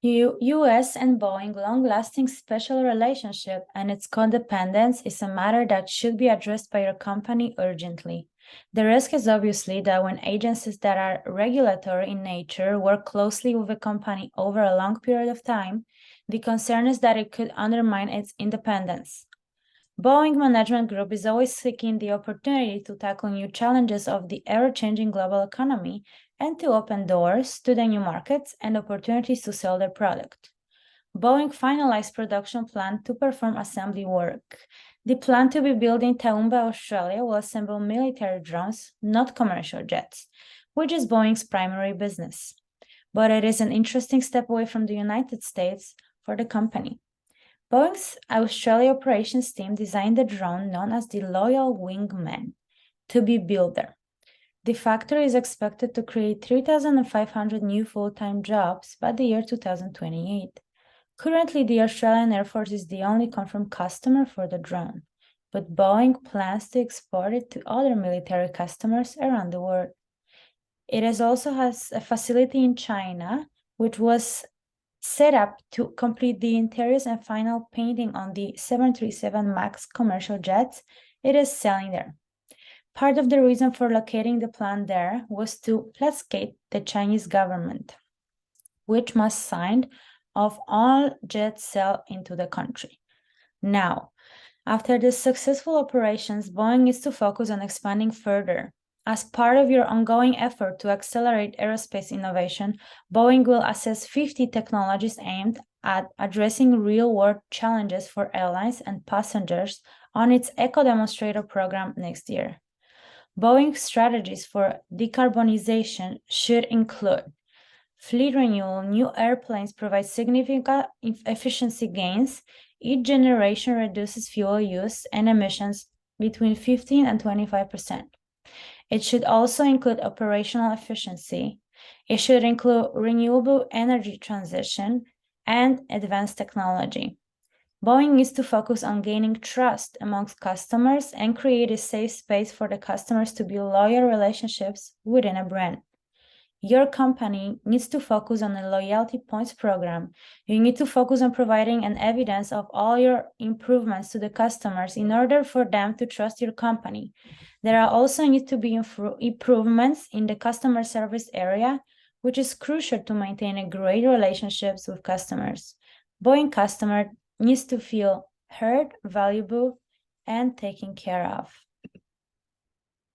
US and Boeing long-lasting special relationship and its codependence is a matter that should be addressed by your company urgently. The risk is obviously that when agencies that are regulatory in nature work closely with a company over a long period of time, the concern is that it could undermine its independence. Boeing Management Group is always seeking the opportunity to tackle new challenges of the ever-changing global economy and to open doors to the new markets and opportunities to sell their product. Boeing finalized production plan to perform assembly work. The plan to be built in Toowoomba, Australia will assemble military drones, not commercial jets, which is Boeing's primary business. But it is an interesting step away from the United States for the company. Boeing's Australia operations team designed the drone known as the Loyal Wingman to be built there. The factory is expected to create 3,500 new full-time jobs by the year 2028. Currently, the Australian Air Force is the only confirmed customer for the drone, but Boeing plans to export it to other military customers around the world. It also has a facility in China, which was set up to complete the interiors and final painting on the 737 MAX commercial jets it is selling there. Part of the reason for locating the plant there was to placate the Chinese government, which must sign off all jets sell into the country. Now, after the successful operations, Boeing needs to focus on expanding further. As part of your ongoing effort to accelerate aerospace innovation, Boeing will assess 50 technologies aimed at addressing real-world challenges for airlines and passengers on its Eco Demonstrator program next year. Boeing's strategies for decarbonization should include fleet renewal. New airplanes provide significant efficiency gains. Each generation reduces fuel use and emissions between 15 and 25%. It should also include operational efficiency. It should include renewable energy transition and advanced technology. Boeing needs to focus on gaining trust amongst customers and create a safe space for the customers to build loyal relationships within a brand. Your company needs to focus on a loyalty points program. You need to focus on providing an evidence of all your improvements to the customers in order for them to trust your company. There are also need to be improvements in the customer service area, which is crucial to maintain a great relationships with customers. Boeing customer needs to feel heard, valuable, and taken care of.